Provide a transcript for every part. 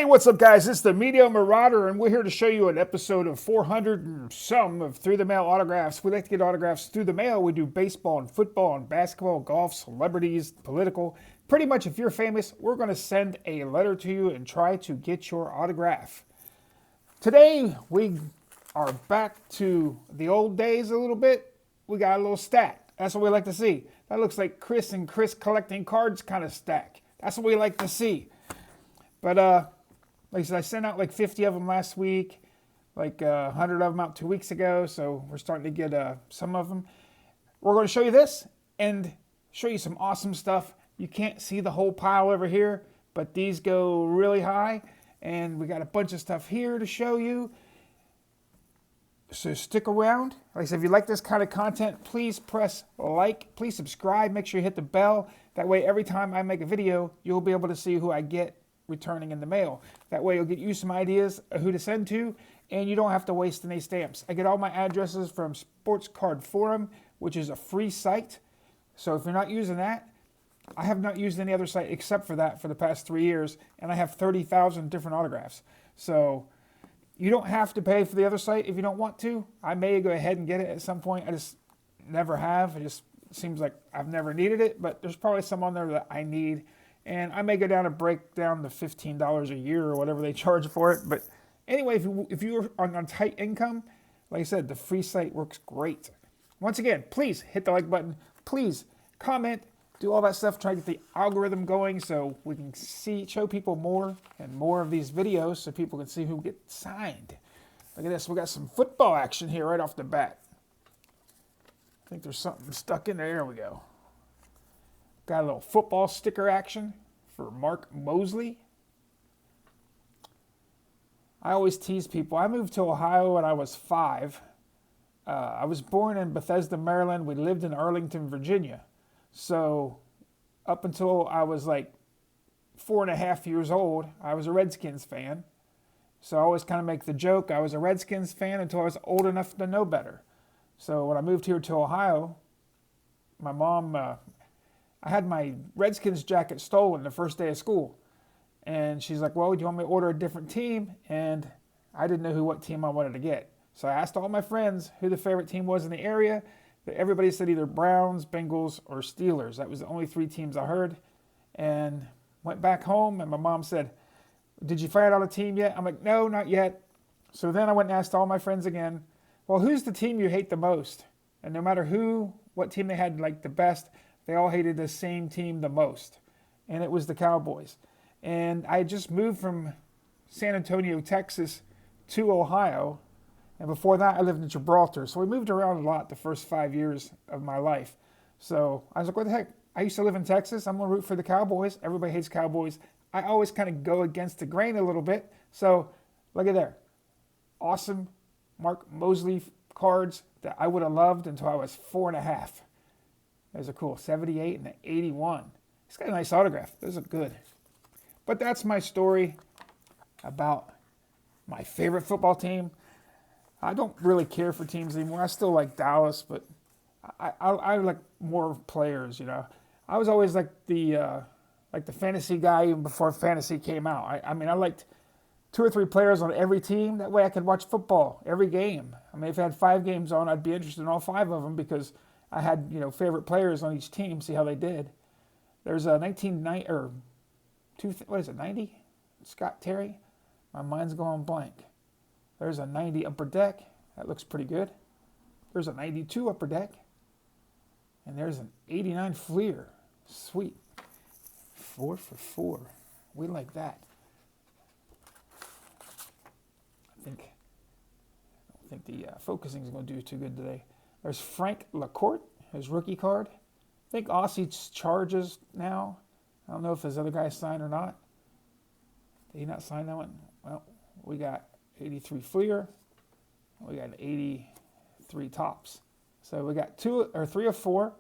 what's up, guys? It's the Media Marauder, and we're here to show you an episode of 400 and some of Through the Mail autographs. We like to get autographs through the mail. We do baseball and football and basketball, golf, celebrities, political. Pretty much, if you're famous, we're going to send a letter to you and try to get your autograph. Today, we are back to the old days a little bit. We got a little stack. That's what we like to see. That looks like Chris and Chris collecting cards kind of stack. That's what we like to see. But like I said, I sent out like 50 of them last week, like 100 of them out 2 weeks ago. So we're starting to get some of them. We're going to show you this and show you some awesome stuff. You can't see the whole pile over here, but these go really high. And we got a bunch of stuff here to show you. So stick around. Like I said, if you like this kind of content, please press like. Please subscribe. Make sure you hit the bell. That way, every time I make a video, you'll be able to see who I get returning in the mail. That way, you'll get you some ideas of who to send to, and you don't have to waste any stamps. I get all my addresses from Sports Card Forum, which is a free site. So if you're not using that, I have not used any other site except for that for the past 3 years, and I have 30,000 different autographs. So you don't have to pay for the other site if you don't want to. I may go ahead and get it at some point. I just never have. It just seems like I've never needed it, but there's probably some on there that I need. And I may go down and break down the $15 a year or whatever they charge for it. But anyway, if you're on a tight income, like I said, the free site works great. Once again, please hit the like button. Please comment, do all that stuff, try to get the algorithm going so we can show people more and more of these videos so people can see who gets signed. Look at this. We got some football action here right off the bat. I think there's something stuck in there. There we go. Got a little football sticker action for Mark Mosley. I always tease people. I moved to Ohio when I was 5. I was born in Bethesda, Maryland. We lived in Arlington, Virginia. So up until I was like 4.5 years old, I was a Redskins fan. So I always kind of make the joke, I was a Redskins fan until I was old enough to know better. So when I moved here to Ohio, my mom... I had my Redskins jacket stolen the first day of school. And she's like, well, do you want me to order a different team? And I didn't know what team I wanted to get. So I asked all my friends who the favorite team was in the area. Everybody said either Browns, Bengals, or Steelers. That was the only 3 teams I heard. And went back home, and my mom said, did you find out a team yet? I'm like, no, not yet. So then I went and asked all my friends again, well, who's the team you hate the most? And no matter what team they had like the best, they all hated the same team the most, and it was the Cowboys. And I had just moved from San Antonio, Texas to Ohio, and before that I lived in Gibraltar. So we moved around a lot the first 5 years of my life. So I was like, what the heck? I used to live in Texas. I'm going to root for the Cowboys. Everybody hates Cowboys. I always kind of go against the grain a little bit. So look at there. Awesome Mark Mosley cards that I would have loved until I was 4.5. Those are cool. 78 and an 81. He's got a nice autograph. Those are good. But that's my story about my favorite football team. I don't really care for teams anymore. I still like Dallas, but I like more players, you know. I was always like the fantasy guy even before fantasy came out. I mean, I liked 2 or 3 players on every team. That way I could watch football every game. I mean, if I had 5 games on, I'd be interested in all 5 of them because I had, favorite players on each team, see how they did. There's a 90? Scott Terry? My mind's going blank. There's a 90 Upper Deck. That looks pretty good. There's a 92 Upper Deck. And there's an 89 Fleer. Sweet. 4 for 4. We like that. I don't think the focusing is going to do too good today. There's Frank Lacourt, his rookie card. I think Aussie charges now. I don't know if his other guy signed or not. Did he not sign that one? Well, we got 83 Fleer. We got 83 Tops. So we got 2 or 3 of 4.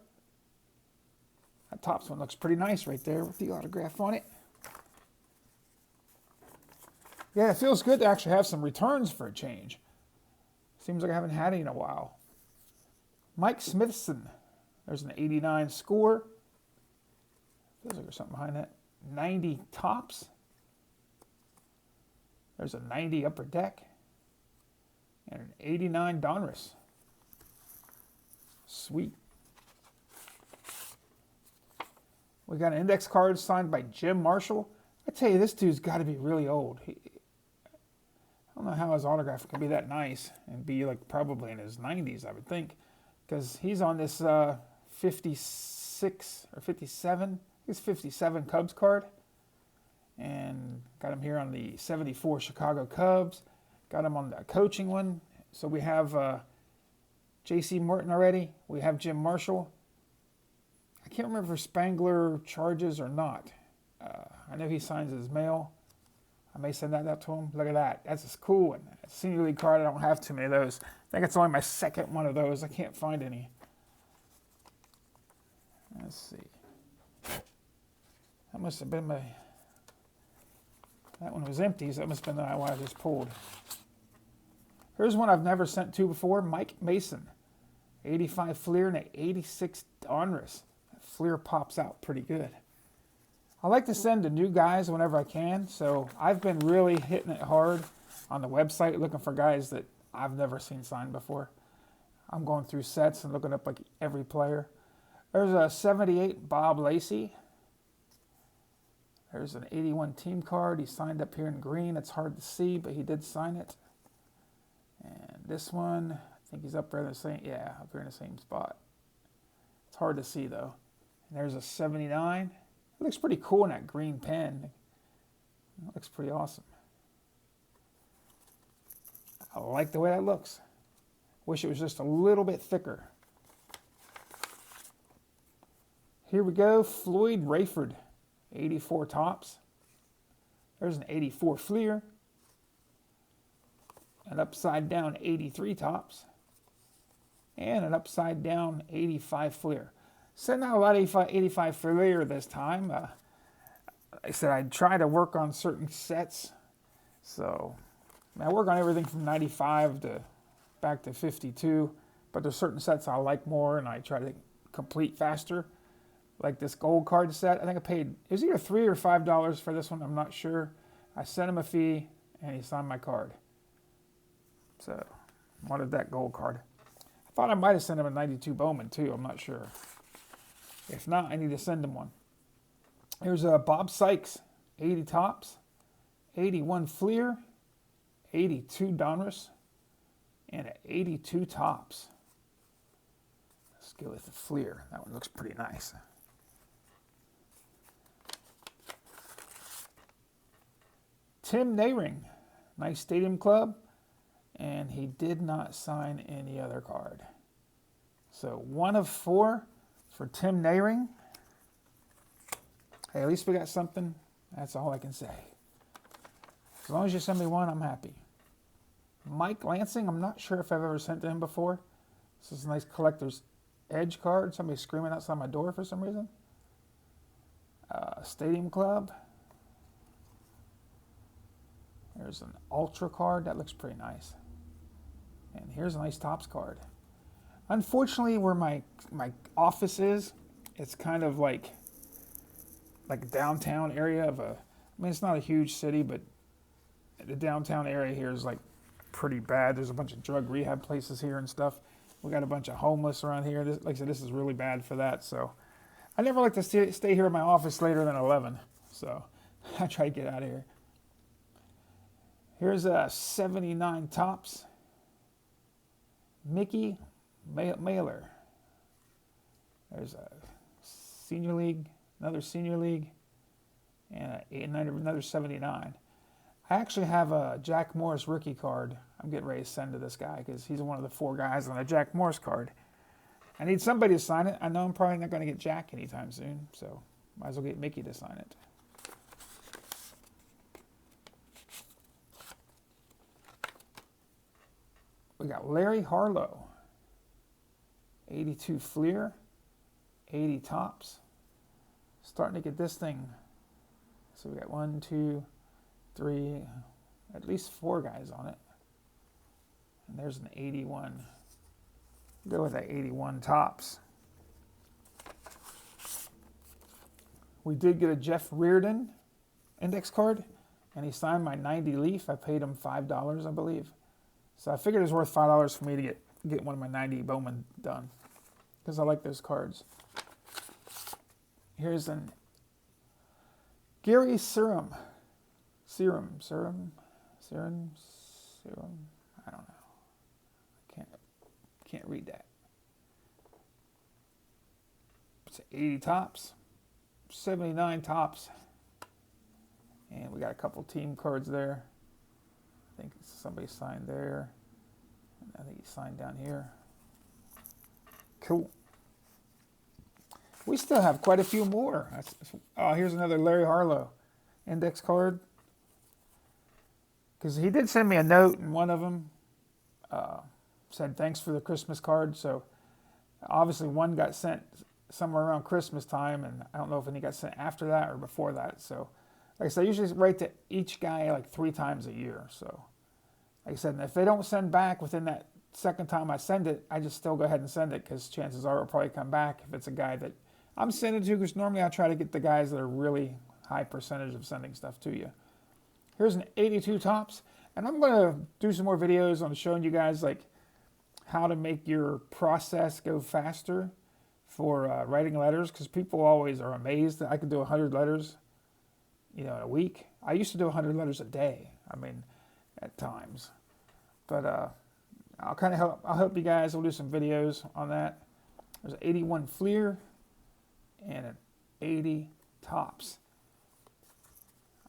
That Tops one looks pretty nice right there with the autograph on it. Yeah, it feels good to actually have some returns for a change. Seems like I haven't had any in a while. Mike Smithson. There's an 89 score. Feels like there's something behind that. 90 Tops. There's a 90 Upper Deck. And an 89 Donruss. Sweet. We got an index card signed by Jim Marshall. I tell you, this dude's got to be really old. I don't know how his autograph can be that nice and be like probably in his 90s, I would think. Because he's on this 56 or 57, he's 57 Cubs card. And got him here on the 74 Chicago Cubs. Got him on the coaching one. So we have J.C. Morton already. We have Jim Marshall. I can't remember if Spangler charges or not. I know he signs his mail. I may send that out to him. Look at that. That's a cool one. A senior league card. I don't have too many of those. I think it's only my second one of those. I can't find any. Let's see. That must have been my... That one was empty, so that must have been the one I just pulled. Here's one I've never sent to before. Mike Mason. 85 Fleer and an 86 Donruss. That Fleer pops out pretty good. I like to send to new guys whenever I can, so I've been really hitting it hard on the website looking for guys that I've never seen signed before. I'm going through sets and looking up like every player. There's a 78 Bob Lacey. There's an 81 team card. He signed up here in green. It's hard to see, but he did sign it. And this one, I think he's up there in the same, yeah, up here in the same spot. It's hard to see though. And there's a 79. It looks pretty cool in that green pen. It looks pretty awesome. I like the way that looks. Wish it was just a little bit thicker. Here we go, Floyd Rayford, 84 tops. There's an 84 Fleer. An upside down 83 tops. And an upside down 85 Fleer. Sent out a lot of 85 Fleer this time. I said I'd try to work on certain sets. So I work on everything from 95 to back to 52. But there's certain sets I like more and I try to complete faster. Like this gold card set. I think I paid, it was either $3 or $5 for this one. I'm not sure. I sent him a fee and he signed my card. So wanted that gold card. I thought I might have sent him a 92 Bowman too. I'm not sure. If not, I need to send him one. Here's a Bob Sykes, 80 tops, 81 Fleer, 82 Donruss, and an 82 tops. Let's go with the Fleer. That one looks pretty nice. Tim Nehring, nice Stadium Club, and he did not sign any other card. So 1 of 4 for Tim Nehring. Hey, at least we got something. That's all I can say. As long as you send me one, I'm happy. Mike Lansing, I'm not sure if I've ever sent to him before. This is a nice collector's edge card. Somebody's screaming outside my door for some reason. Stadium Club. There's an Ultra card. That looks pretty nice. And here's a nice Topps card. Unfortunately, where my office is, it's kind of like a downtown area of a, I mean, it's not a huge city, but the downtown area here is like pretty bad. There's a bunch of drug rehab places here and stuff. We got a bunch of homeless around here. This, like I said, this is really bad for that. So I never like to stay here in my office later than 11. So I try to get out of here. Here's a 79 Topps. Mickey Mailer. There's a senior league, another senior league, and another 79. I actually have a Jack Morris rookie card I'm getting ready to send to this guy because he's one of the 4 guys on the Jack Morris card. I need somebody to sign it. I know I'm probably not going to get Jack anytime soon, so might as well get Mickey to sign it. We got Larry Harlow, 82 Fleer, 80 Topps. Starting to get this thing. So we got 1, 2, 3, at least 4 guys on it. And there's an 81. Go with that 81 Topps. We did get a Jeff Reardon index card, And he signed my 90 Leaf. I paid him $5, I believe. So I figured it was worth $5 for me to get one of my 90 Bowman done, because I like those cards. Here's an Gary Serum. I don't know. Can't read that. It's 80 tops, 79 tops, and we got a couple team cards there. I think somebody signed there. I think he signed down here. Cool. We still have quite a few more. Oh, here's another Larry Harlow index card. Because he did send me a note, and one of them said thanks for the Christmas card. So obviously one got sent somewhere around Christmas time, and I don't know if any got sent after that or before that. So like I said, I usually write to each guy like 3 times a year. So like I said, and if they don't send back within that second time I send it, I just still go ahead and send it, because chances are it'll probably come back if it's a guy that I'm sending to, because normally I try to get the guys that are really high percentage of sending stuff to you. Here's an 82 tops, and I'm going to do some more videos on showing you guys like how to make your process go faster for writing letters, because people always are amazed that I can do 100 letters, in a week. I used to do 100 letters a day. I mean, at times, but I'll help you guys. We'll do some videos on that. There's an 81 Fleer and an 80 tops.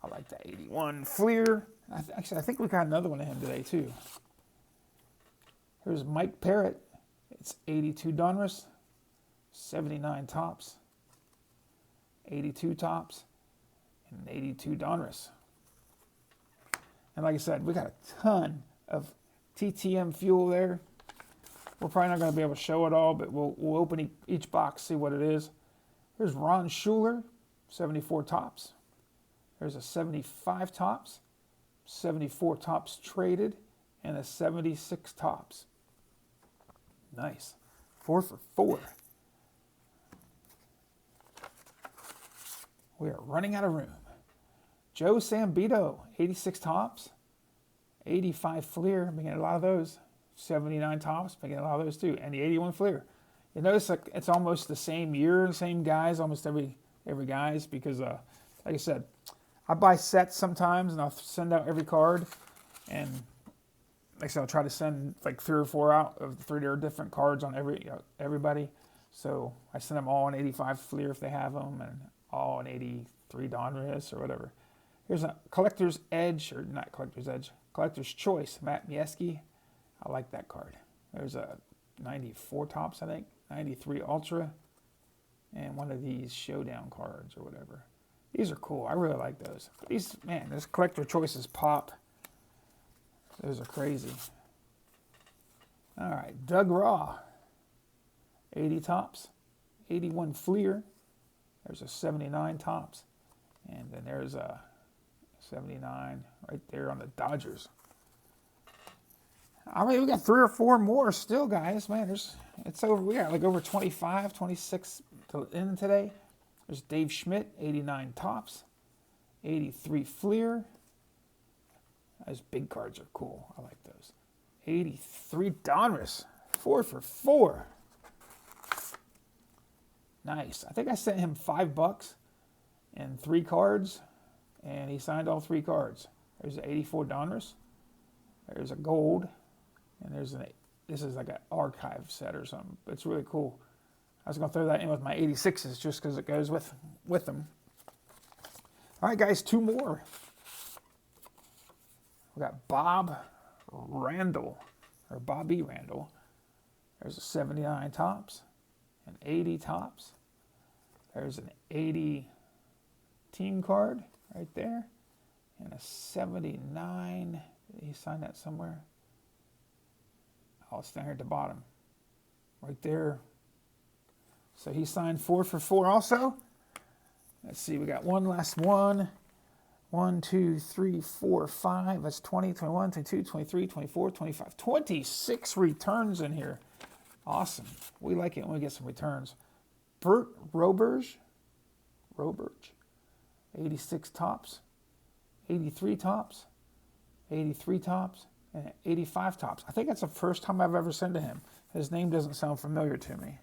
I like that 81 Fleer. Actually, I think we got another one of him today too. Here's Mike Parrott. It's 82 Donruss, 79 tops, 82 tops, and 82 Donruss. And like I said, we got a ton of TTM FEUL there. We're probably not going to be able to show it all, but we'll open each box, see what it is. Here's Ron Schuler, 74 tops. There's a 75 tops, 74 tops traded, and a 76 tops. Nice. 4 for 4. We are running out of room. Joe Sambito, 86 tops, 85 Fleer, I'm getting a lot of those. 79 tops, I'm getting a lot of those too, and the 81 Fleer. You notice like it's almost the same year, same guys, almost every guys, because like I said, I buy sets sometimes and I'll send out every card, and like I said, I'll try to send like 3 or 4 out of the 3 different cards on everybody. So I send them all an 85 Fleer if they have them, and all an 83 Donruss or whatever. Here's a Collector's Edge, or not Collector's Edge, Collector's Choice, Matt Miesky. I like that card. There's a 94 tops, I think, 93 Ultra, and one of these Showdown cards or whatever. These are cool. I really like those. These, man, those Collector Choices pop. Those are crazy. All right, Doug Raw, 80 tops, 81 Fleer. There's a 79 tops, and then there's a 79 right there on the Dodgers. I mean, we got 3 or 4 more still, guys. Man, it's over. We got like over 25, 26 in today. There's Dave Schmidt, 89 tops, 83 Fleer. Those big cards are cool. I like those. 83 Donruss, 4 for 4. Nice. I think I sent him $5 and 3 cards, and he signed all 3 cards. There's an 84 Donruss. There's a gold, and this is like an archive set or something. But it's really cool. I was going to throw that in with my 86s just because it goes with them. All right, guys, 2 more. We got Bob Randall, or Bobby Randall. There's a 79 tops, an 80 tops. There's an 80 team card right there, and a 79. Did he sign that somewhere? Oh, it's down here at the bottom, right there. So he signed 4 for 4 also. Let's see, we got one last one. 1, 2, 3, 4, 5. That's 20, 21, 22, 23, 24, 25. 26 returns in here. Awesome. We like it when we get some returns. Bert Roberge, 86 tops, 83 tops, 83 tops, and 85 tops. I think that's the first time I've ever sent to him. His name doesn't sound familiar to me.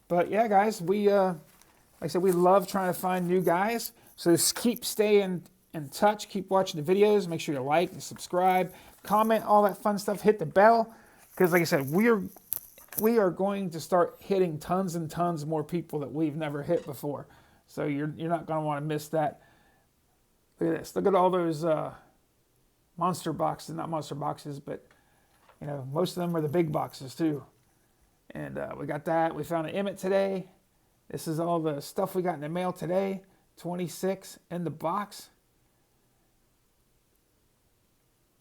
But yeah, guys, like I said, we love trying to find new guys. So just keep staying in touch. Keep watching the videos. Make sure you like and subscribe, comment, all that fun stuff. Hit the bell, because like I said, we are going to start hitting tons and tons more people that we've never hit before. So you're not going to want to miss that. Look at this. Look at all those monster boxes. Not monster boxes, but you know, most of them are the big boxes too. And we got that. We found an Emmett today. This is all the stuff we got in the mail today. 26 in the box.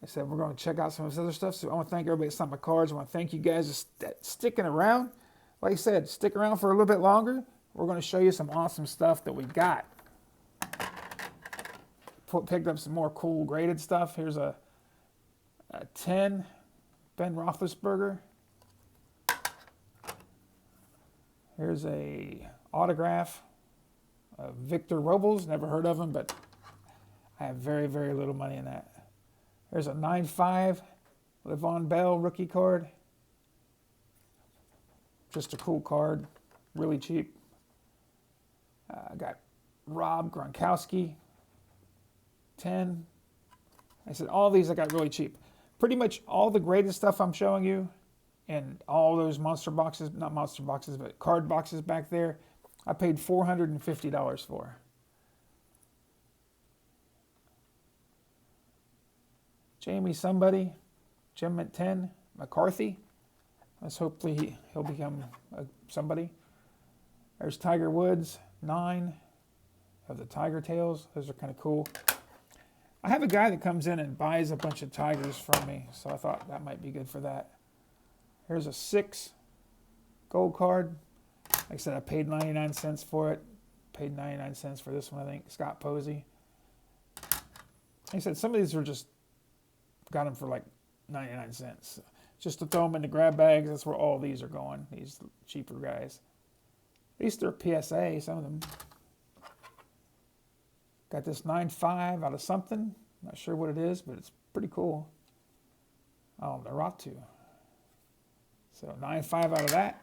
I said we're going to check out some of this other stuff. So I want to thank everybody that signed my cards. I want to thank you guys for sticking around. Like I said, stick around for a little bit longer. We're going to show you some awesome stuff that we got. Picked up some more cool graded stuff. Here's a 10 Ben Roethlisberger. Here's a autograph of Victor Robles. Never heard of him, but I have very, very little money in that. There's a 9.5 Le'Veon Bell rookie card. Just a cool card, really cheap. I got Rob Gronkowski, 10. I said all these I got really cheap. Pretty much all the graded stuff I'm showing you, and all those monster boxes, not monster boxes, but card boxes back there, I paid $450 for. Jamie somebody, Jim at 10, McCarthy. Let's hopefully he'll become somebody. There's Tiger Woods, 9 of the Tiger Tails. Those are kind of cool. I have a guy that comes in and buys a bunch of Tigers from me, so I thought that might be good for that. Here's a 6 gold card. Like I said, I paid 99 cents for it. Paid 99 cents for this one, I think. Scott Posey. Like I said, some of these were just, got them for like 99 cents. Just to throw them in the grab bags. That's where all these are going, these cheaper guys. At least they're PSA, some of them. Got this 9.5 out of something. Not sure what it is, but it's pretty cool. Oh, they're rock too. So 9.5 out of that.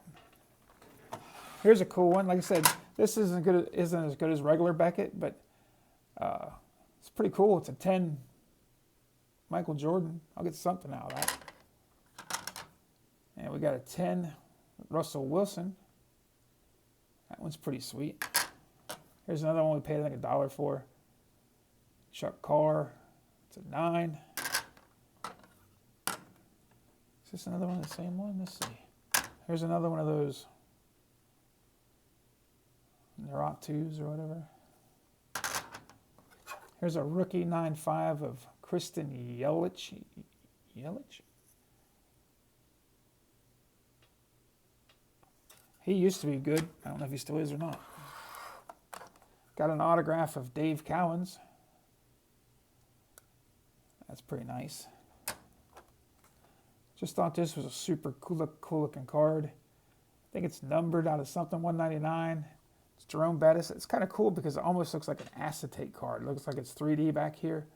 Here's a cool one. Like I said, this isn't as good as regular Beckett, but it's pretty cool. It's a 10 Michael Jordan. I'll get something out of that. And we got a 10 Russell Wilson. That one's pretty sweet. Here's another one we paid like $1 for. Chuck Carr. It's a 9. Is this another one, the same one? Let's see. Here's another one of those Nerot 2s or whatever. Here's a rookie 9.5 of Kristen Yelich. Yelich? He used to be good. I don't know if he still is or not. Got an autograph of Dave Cowens. That's pretty nice. Just thought this was a super cool looking card. I think it's numbered out of something, 199. It's Jerome Bettis. It's kind of cool because it almost looks like an acetate card. It looks like it's 3D back here.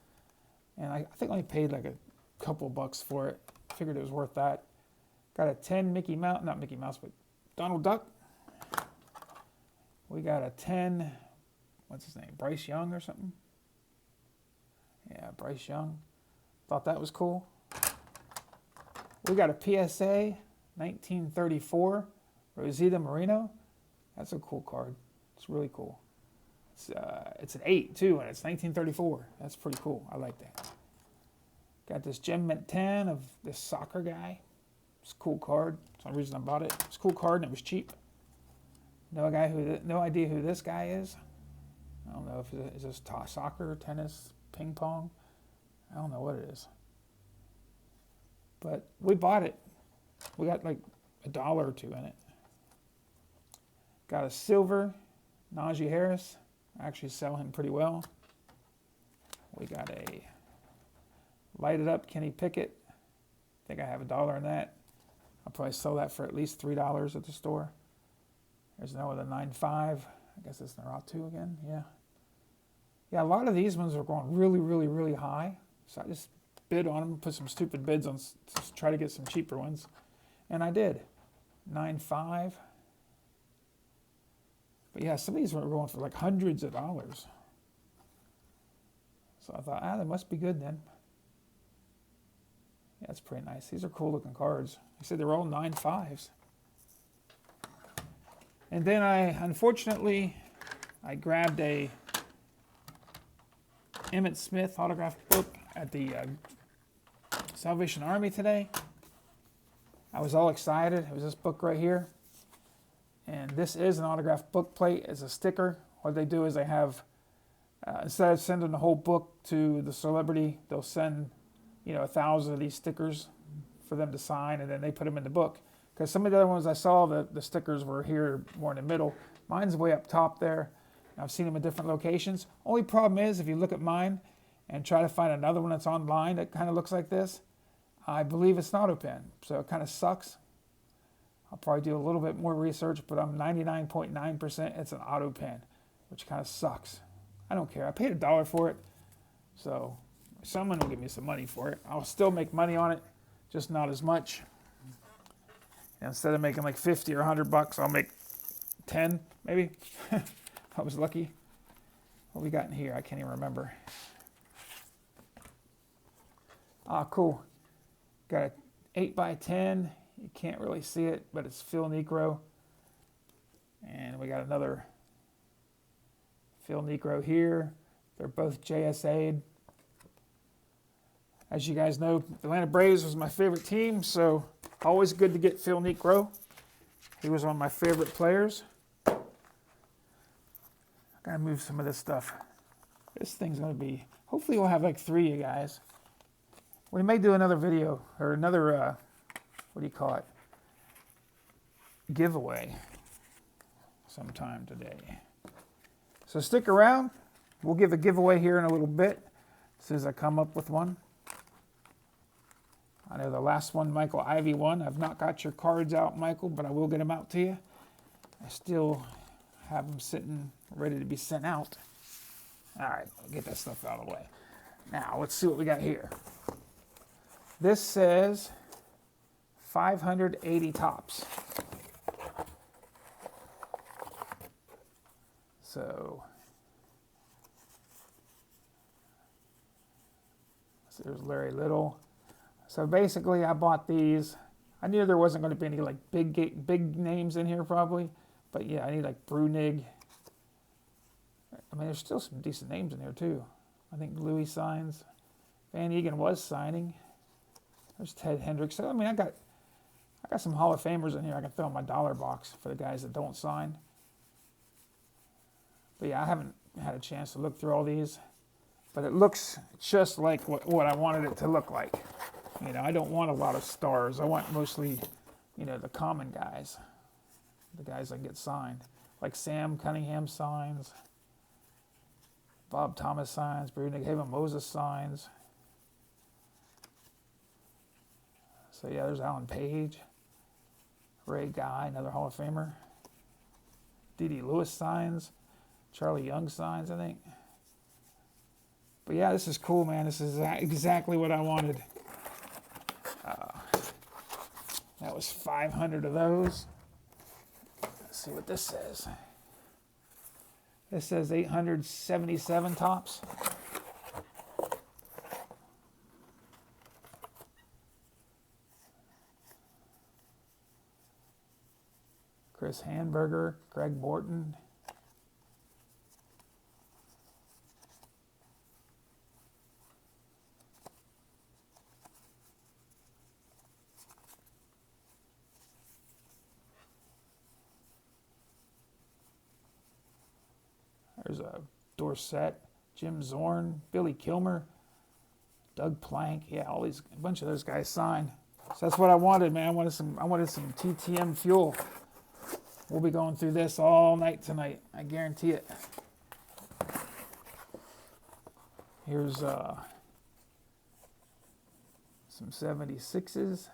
And I think I only paid like a couple bucks for it. Figured it was worth that. Got a 10 Mickey Mouse, not Mickey Mouse, but Donald Duck. We got a 10, what's his name, Bryce Young or something? Yeah, Bryce Young. Thought that was cool. We got a PSA 1934 Rosita Marino. That's a cool card. It's really cool. It's an 8 too, and it's 1934. That's pretty cool. I like that. Got this Gem Mint 10 of this soccer guy. It's a cool card. That's the reason I bought it. It's a cool card and it was cheap. No idea who this guy is. I don't know if it's this soccer, tennis, ping pong. I don't know what it is. But we bought it. We got like $1 or $2 in it. Got a silver Najee Harris. I actually sell him pretty well. We got a lighted up Kenny Pickett. I think I have $1 in that. I'll probably sell that for at least $3 at the store. There's another 9.5. I guess it's Nerot 2 again. Yeah. Yeah, a lot of these ones are going really, really, really high. So I just bid on them, put some stupid bids on, try to get some cheaper ones. And I did. 9.5. But yeah, some of these were going for like hundreds of dollars. So I thought, they must be good then. Yeah, that's pretty nice. These are cool looking cards. He said they're all 9.5s. And then unfortunately, I grabbed a Emmitt Smith autograph book at the Salvation Army today. I was all excited. It was this book right here. And this is an autograph book plate. It's a sticker. What they do is they have, instead of sending the whole book to the celebrity, they'll send, 1,000 of these stickers for them to sign, and then they put them in the book. Because some of the other ones I saw, the stickers were here more in the middle. Mine's way up top there. I've seen them in different locations. Only problem is, if you look at mine and try to find another one that's online that kind of looks like this, I believe it's an auto pen. So it kind of sucks. I'll probably do a little bit more research, but I'm 99.9% it's an auto pen, which kind of sucks. I don't care. I paid $1 for it, so someone will give me some money for it. I'll still make money on it, just not as much. And instead of making like 50 or $100, I'll make 10 maybe. I was lucky. What we got in here? I can't even remember. Cool. Got an 8x10. You can't really see it, but it's Phil Necro. And we got another Phil Necro here. They're both JSA'd. As you guys know, the Atlanta Braves was my favorite team, so always good to get Phil Necro. He was one of my favorite players. Gotta move some of this stuff. This thing's gonna be, hopefully we'll have like 3 of you guys. We may do another video, or another, what do you call it? Giveaway sometime today. So stick around. We'll give a giveaway here in a little bit, as soon as I come up with one. I know the last one, Michael Ivy won. I've not got your cards out, Michael, but I will get them out to you. I still have them sitting ready to be sent out. All right, I'll get that stuff out of the way. Now, let's see what we got here. This says 580 tops. So there's Larry Little. So basically, I bought these. I knew there wasn't going to be any like big names in here probably, but yeah, I need like Brunig. I mean, there's still some decent names in here too. I think Louis signs. Van Egan was signing. There's Ted Hendricks. So, I mean, I got some Hall of Famers in here I can throw in my dollar box for the guys that don't sign. But yeah, I haven't had a chance to look through all these. But it looks just like what I wanted it to look like. I don't want a lot of stars. I want mostly, the common guys. The guys that get signed. Like Sam Cunningham signs. Bob Thomas signs. Brunig Haven Moses signs. So yeah, there's Alan Page. Ray Guy, another Hall of Famer. D.D. Lewis signs. Charlie Young signs, I think. But yeah, this is cool, man. This is exactly what I wanted. That was 500 of those. Let's see what this says. This says 877 tops. Chris Hamburger, Greg Morton. There's a Dorsett, Jim Zorn, Billy Kilmer, Doug Plank. Yeah, a bunch of those guys signed. So that's what I wanted, man. I wanted some TTM FEUL. We'll be going through this all night tonight. I guarantee it. Here's some 76s.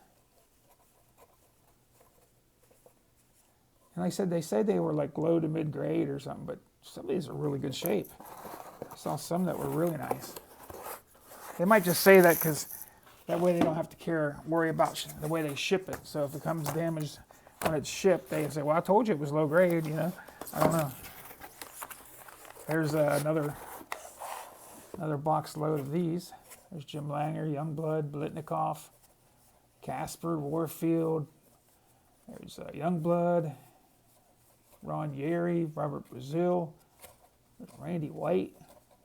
And like I said, they said they were like low to mid grade or something, but some of these are really good shape. Saw some that were really nice. They might just say that because that way they don't have to worry about the way they ship it. So if it comes damaged when it's shipped, they say, well, I told you it was low grade, you know. I don't know. There's another box load of these. There's Jim Langer, Youngblood, Blitnikoff, Casper, Warfield. There's Youngblood, Ron Yeri, Robert Brazil, Randy White,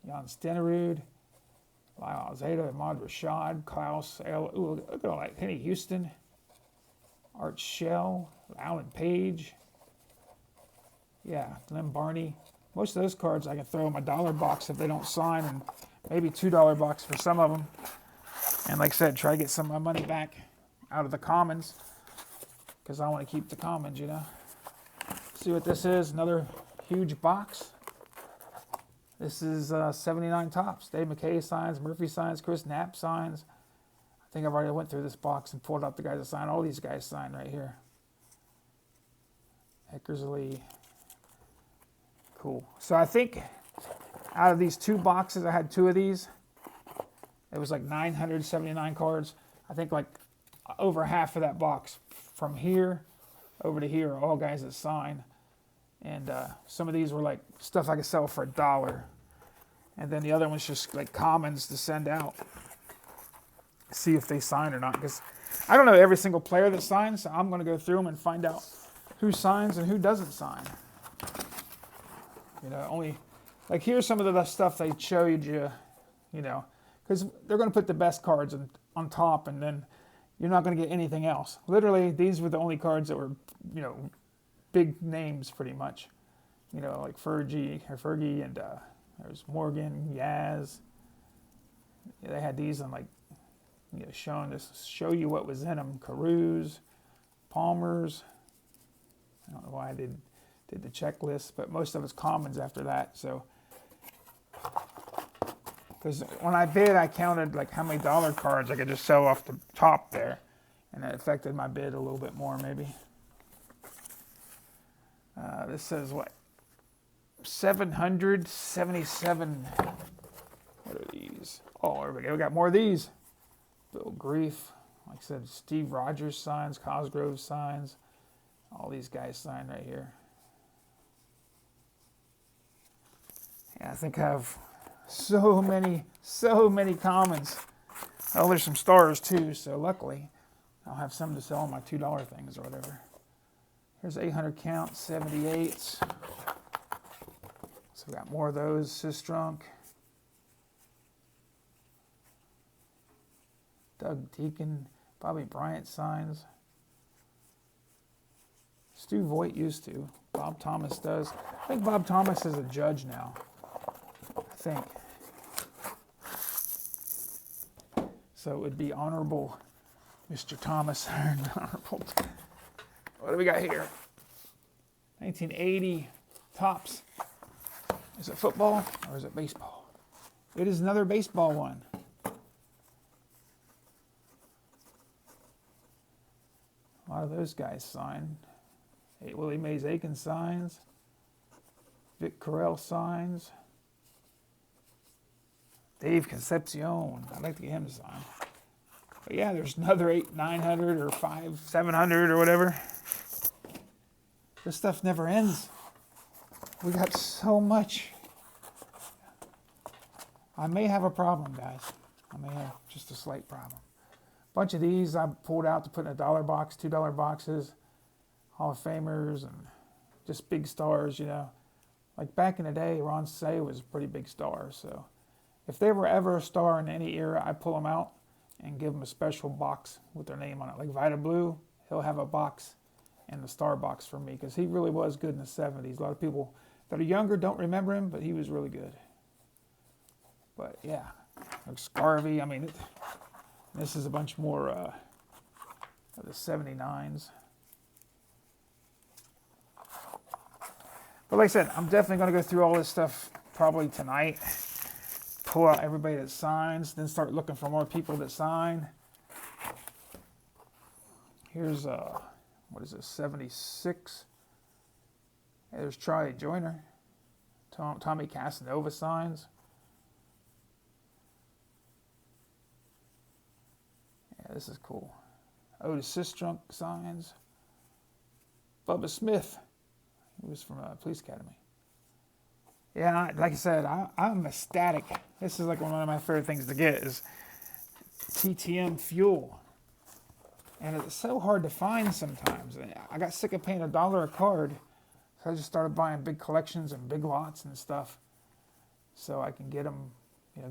Jan Stenerud, Lyle Alzada, Ahmad Rashad, Klaus, look at all that, Kenny Houston, Art Shell, Alan Page, yeah, Glenn Barney. Most of those cards I can throw in my dollar box if they don't sign, and maybe $2 box for some of them. And like I said, try to get some of my money back out of the commons, because I want to keep the commons, you know. See what this is, another huge box. This is 79 tops. Dave McKay signs, Murphy signs, Chris Knapp signs. I think I've already went through this box and pulled out the guys that sign. All these guys sign right here. Eckersley. Cool. So I think out of these 2 boxes, I had 2 of these. It was like 979 cards. I think like over half of that box from here over to here are all guys that sign. And some of these were like stuff I could sell for $1. And then the other one's just like commons to send out. See if they sign or not. Because I don't know every single player that signs. So I'm going to go through them and find out who signs and who doesn't sign. You know, only like here's some of the stuff they showed you, you know. Because they're going to put the best cards on top, and then you're not going to get anything else. Literally, these were the only cards that were, you know, big names pretty much. You know, like Fergie, and there's Morgan, Yaz. Yeah, they had these on like, you know, showing to show you what was in them. Carews, Palmers. I don't know why I did the checklist, but most of it's commons after that. So, because when I bid, I counted like how many dollar cards I could just sell off the top there, and that affected my bid a little bit more maybe. This says what? 777. What are these? Oh, there we go. We got more of these. Bill Grief. Like I said, Steve Rogers signs, Cosgrove signs. All these guys sign right here. Yeah, I think I have so many commons. Oh, there's some stars too, so luckily I'll have some to sell on my $2 things or whatever. Here's 800 count, 78s. So we got more of those. Sistrunk. Doug Deacon. Bobby Bryant signs. Stu Voigt used to. Bob Thomas does. I think Bob Thomas is a judge now. I think. So it would be Honorable Mr. Thomas. Honorable. What do we got here? 1980 tops. Is it football or is it baseball? It is another baseball one. A lot of those guys sign. Hey, Willie Mays Aiken signs. Vic Carell signs. Dave Concepcion. I'd like to get him to sign. But yeah, there's another 900 or 700 or whatever. This stuff never ends. We got so much. I may have a problem, guys. I may have just a slight problem. A bunch of these I pulled out to put in a $1 box, $2 boxes, Hall of Famers, and just big stars, you know. Like back in the day, Ron Say was a pretty big star. So if they were ever a star in any era, I pull them out and give them a special box with their name on it. Like Vida Blue, he'll have a box and the star box for me because he really was good in the 70s. A lot of people that are younger don't remember him, but he was really good. But yeah, like Scarvey, I mean, this is a bunch more of the 79s. But like I said, I'm definitely going to go through all this stuff probably tonight. Pull out everybody that signs, then start looking for more people that sign. Here's, what is this, 76? There's Charlie Joyner. Tommy Casanova signs. This is cool. Otis Sistrunk signs. Bubba Smith. He was from Police Academy. Yeah, like I said, I'm ecstatic. This is like one of my favorite things to get is TTM FEUL. And it's so hard to find sometimes. I got sick of paying $1 a card, so I just started buying big collections and big lots and stuff, so I can get them,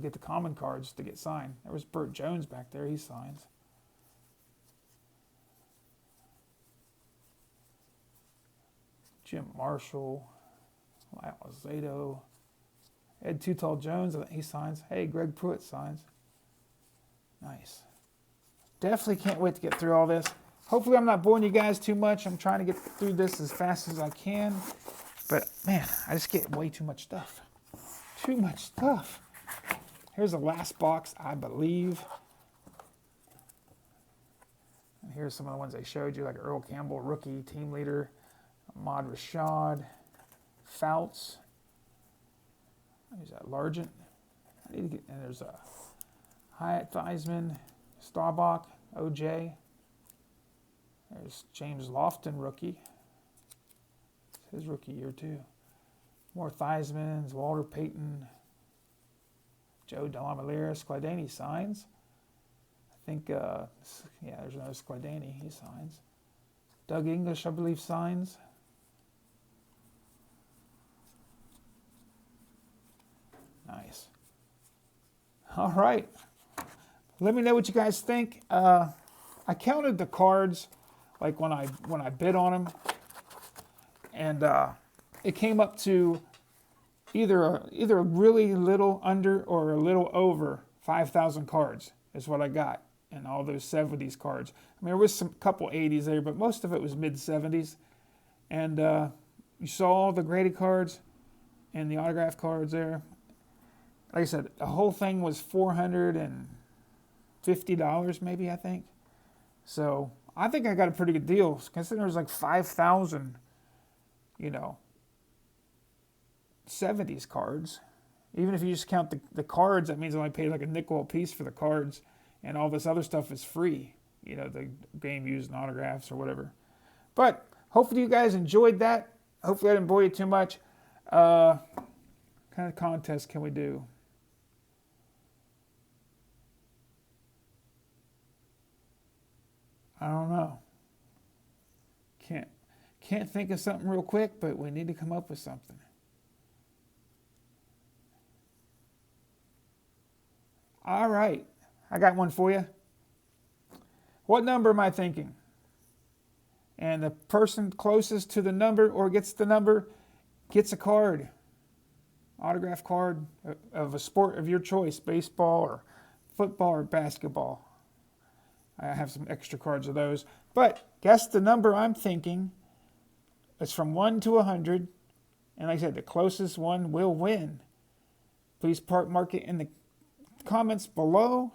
get the common cards to get signed. There was Burt Jones back there; he signs. Jim Marshall, Lyle Zato, Ed Too Tall Jones, I think he signs. Hey, Greg Pruitt signs. Nice. Definitely can't wait to get through all this. Hopefully I'm not boring you guys too much. I'm trying to get through this as fast as I can. But, man, I just get way too much stuff. Too much stuff. Here's the last box, I believe. And here's some of the ones I showed you, like Earl Campbell, rookie, team leader. Ahmad Rashad. Fouts. There's that Largent. I need to get, and there's a Hyatt Theismann, Staubach, OJ. There's James Lofton, rookie. It's his rookie year, too. More Theismanns, Walter Payton, Joe Delamoliere, Scladani signs. I think, there's another Scladani, he signs. Doug English, I believe, signs. Nice. All right. Let me know what you guys think. I counted the cards, like when I bid on them, and it came up to either a really little under or a little over 5,000 cards is what I got, and all those 70s cards. I mean, there was some couple 80s there, but most of it was mid 70s. And you saw all the graded cards and the autograph cards there. Like I said, the whole thing was $450 maybe, I think. So I think I got a pretty good deal, considering there was like 5,000, 70s cards. Even if you just count the cards, that means I only paid like a nickel a piece for the cards, and all this other stuff is free. The game used and autographs or whatever. But hopefully you guys enjoyed that. Hopefully I didn't bore you too much. What kind of contest can we do? I don't know. Can't think of something real quick, but we need to come up with something. All right. I got one for you. What number am I thinking? And the person closest to the number or gets the number gets a card. Autograph card of a sport of your choice, baseball or football or basketball. I have some extra cards of those. But guess the number I'm thinking. It's from 1 to 100. And like I said, the closest one will win. Please mark it in the comments below.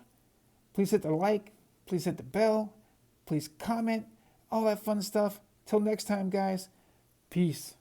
Please hit the like. Please hit the bell. Please comment. All that fun stuff. Till next time, guys. Peace.